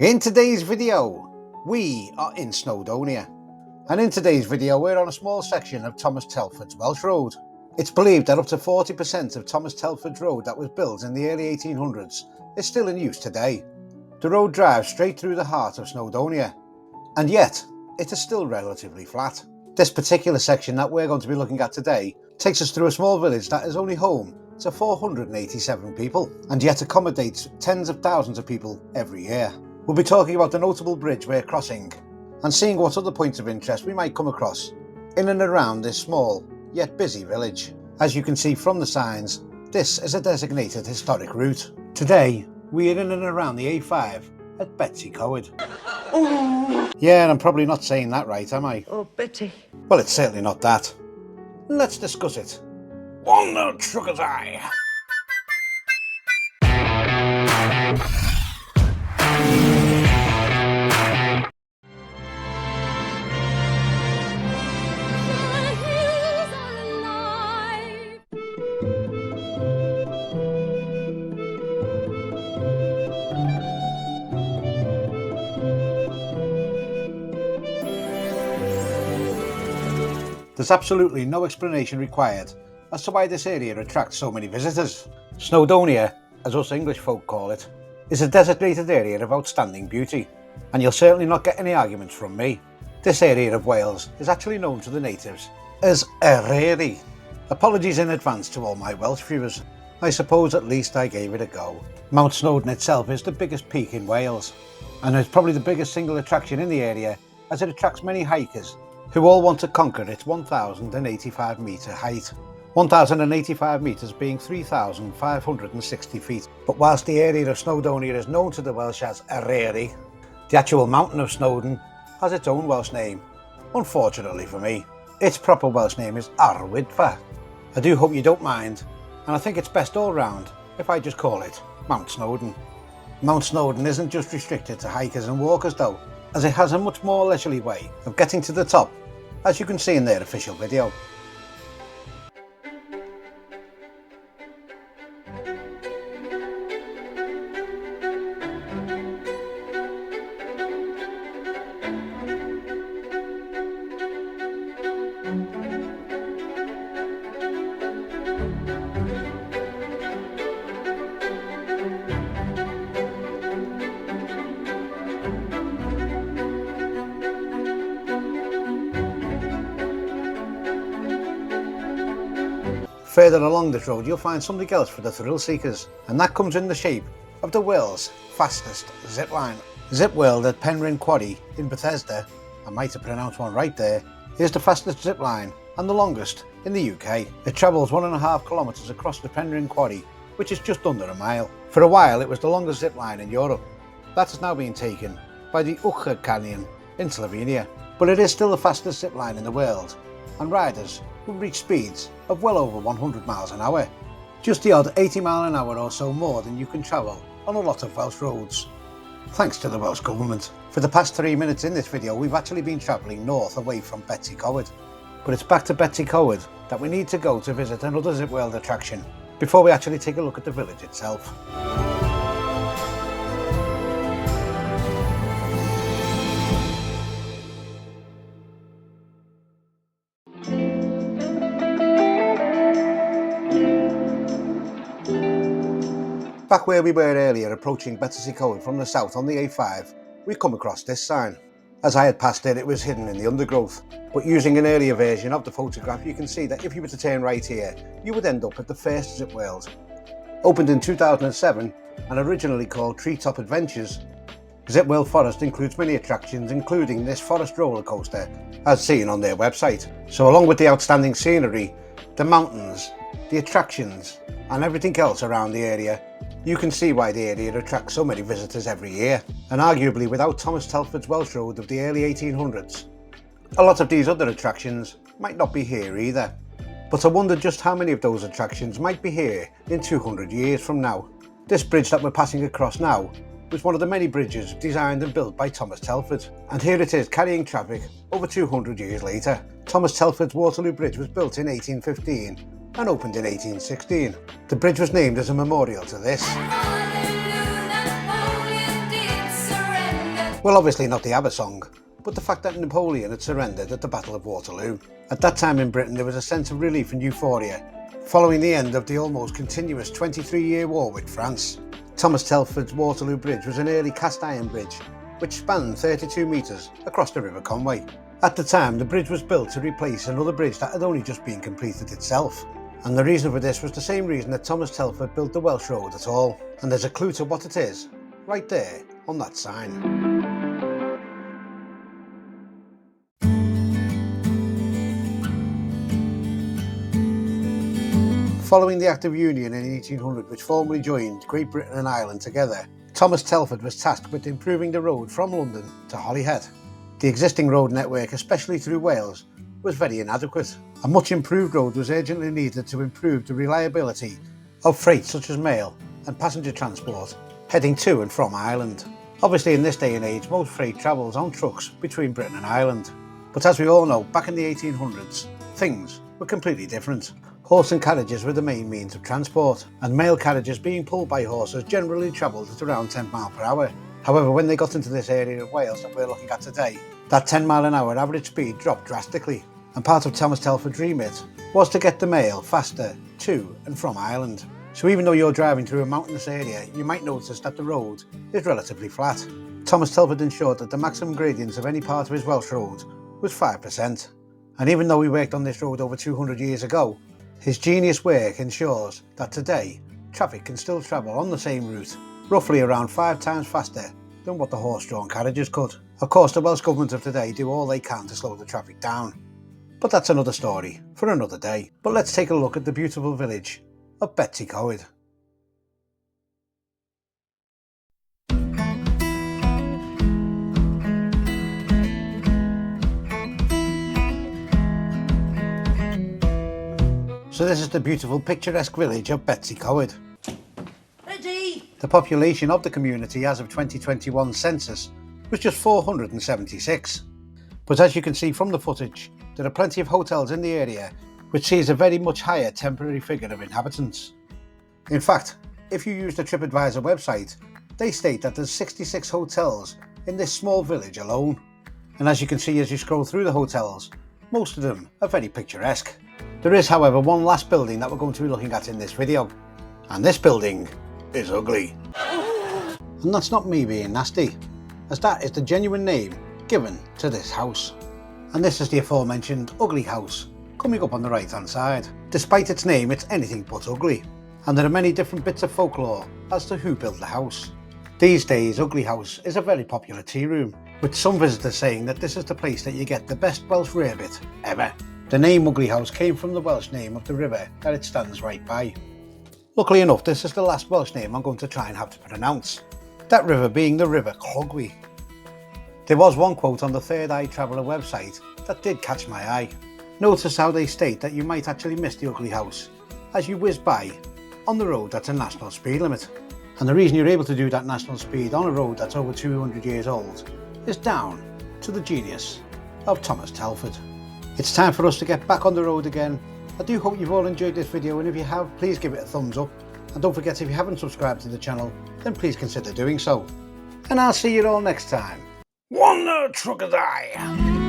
In today's video, we are in Snowdonia. And in today's video, we're on a small section of Thomas Telford's Welsh Road. It's believed that up to 40% of Thomas Telford's Road that was built in the early 1800s is still in use today. The road drives straight through the heart of Snowdonia, and yet it is still relatively flat. This particular section that we're going to be looking at today takes us through a small village that is only home to 487 people, and yet accommodates tens of thousands of people every year. We'll be talking about the notable bridge we're crossing, and seeing what other points of interest we might come across in and around this small yet busy village. As you can see from the signs, this is a designated historic route. Today, we are in and around the A5 at Betws-y-Coed. Oh. Yeah, and I'm probably not saying that right, am I? Oh, Betty. Well, it's certainly not that. Let's discuss it. On the trucker's eye. There's absolutely no explanation required as to why this area attracts so many visitors. Snowdonia, as us English folk call it, is a designated area of outstanding beauty, and you'll certainly not get any arguments from me. This area of Wales is actually known to the natives as Eryri. Apologies in advance to all my Welsh viewers. I suppose at least I gave it a go. Mount Snowdon itself is the biggest peak in Wales, and is probably the biggest single attraction in the area, as it attracts many hikers who all want to conquer its 1,085 metre height. 1,085 metres being 3,560 feet. But whilst the area of Snowdonia is known to the Welsh as Eryri, the actual mountain of Snowdon has its own Welsh name, unfortunately for me. Its proper Welsh name is Arwydfa. I do hope you don't mind, and I think it's best all round if I just call it Mount Snowdon. Mount Snowdon isn't just restricted to hikers and walkers though, as it has a much more leisurely way of getting to the top, as you can see in their official video. Further along this road you'll find something else for the thrill seekers, and that comes in the shape of the world's fastest zipline. Zip World at Penrhyn-Quarry in Bethesda, I might have pronounced one right there, is the fastest zipline and the longest in the UK. It travels 1.5 kilometres across the Penrhyn-Quarry, which is just under a mile. For a while it was the longest zipline in Europe. That has now been taken by the Betws-y-Coed Canyon in Slovenia, but it is still the fastest zipline in the world, and riders will reach speeds of well over 100 miles an hour. Just the odd 80 mile an hour or so more than you can travel on a lot of Welsh roads, thanks to the Welsh Government. For the past 3 minutes in this video we've actually been travelling north away from Betws-y-Coed, but it's back to Betws-y-Coed that we need to go to visit another Zip World attraction before we actually take a look at the village itself. Back where we were earlier, approaching Betws-y-Coed from the south on the A5, we come across this sign. As I had passed it, it was hidden in the undergrowth, but using an earlier version of the photograph you can see that if you were to turn right here, you would end up at the first Zip World. Opened in 2007 and originally called Treetop Adventures, Zip World Forest includes many attractions, including this forest roller coaster as seen on their website. So along with the outstanding scenery, the mountains, the attractions and everything else around the area, you can see why the area attracts so many visitors every year. And arguably without Thomas Telford's Welsh Road of the early 1800s, a lot of these other attractions might not be here either. But I wonder just how many of those attractions might be here in 200 years from now. This bridge that we're passing across now was one of the many bridges designed and built by Thomas Telford, and here it is carrying traffic over 200 years later. Thomas Telford's Waterloo Bridge was built in 1815 and opened in 1816. The bridge was named as a memorial to this. Well, obviously not the ABBA song, but the fact that Napoleon had surrendered at the Battle of Waterloo. At that time in Britain there was a sense of relief and euphoria, following the end of the almost continuous 23-year war with France. Thomas Telford's Waterloo Bridge was an early cast iron bridge, which spanned 32 metres across the River Conway. At the time, the bridge was built to replace another bridge that had only just been completed itself. And the reason for this was the same reason that Thomas Telford built the Welsh Road at all. And there's a clue to what it is, right there on that sign. Following the Act of Union in 1800, which formally joined Great Britain and Ireland together, Thomas Telford was tasked with improving the road from London to Holyhead. The existing road network, especially through Wales, was very inadequate. A much improved road was urgently needed to improve the reliability of freight such as mail and passenger transport heading to and from Ireland. Obviously in this day and age most freight travels on trucks between Britain and Ireland. But as we all know, back in the 1800s, things were completely different. Horse and carriages were the main means of transport, and mail carriages being pulled by horses generally travelled at around 10 miles per hour. However, when they got into this area of Wales that we're looking at today, that 10 mile an hour average speed dropped drastically, and part of Thomas Telford's remit was to get the mail faster to and from Ireland. So even though you're driving through a mountainous area, you might notice that the road is relatively flat. Thomas Telford ensured that the maximum gradients of any part of his Welsh road was 5%. And even though he worked on this road over 200 years ago, his genius work ensures that today traffic can still travel on the same route, roughly around 5 times faster than what the horse-drawn carriages could. Of course, the Welsh Government of today do all they can to slow the traffic down. But that's another story for another day. But let's take a look at the beautiful village of Betws-y-Coed. So this is the beautiful picturesque village of Betws-y-Coed. Ready? The population of the community as of 2021 census was just 476. But as you can see from the footage, there are plenty of hotels in the area, which sees a very much higher temporary figure of inhabitants. In fact, if you use the TripAdvisor website, they state that there's 66 hotels in this small village alone. And as you can see as you scroll through the hotels, most of them are very picturesque. There is, however, one last building that we're going to be looking at in this video, and this building is ugly. And that's not me being nasty, as that is the genuine name given to this house. And this is the aforementioned ugly house, coming up on the right hand side. Despite its name, it's anything but ugly, and there are many different bits of folklore as to who built the house. These days, Ugly House is a very popular tea room, with some visitors saying that this is the place that you get the best Welsh rarebit ever. The name Ugly House came from the Welsh name of the river that it stands right by. Luckily enough, this is the last Welsh name I'm going to try and have to pronounce, that river being the River Clogwy. There was one quote on the Third Eye Traveller website that did catch my eye. Notice how they state that you might actually miss the Ugly House as you whiz by on the road that's a national speed limit. And the reason you're able to do that national speed on a road that's over 200 years old is down to the genius of Thomas Telford. It's time for us to get back on the road again. I do hope you've all enjoyed this video, and if you have, please give it a thumbs up. And don't forget, if you haven't subscribed to the channel, then please consider doing so. And I'll see you all next time. One truck a die.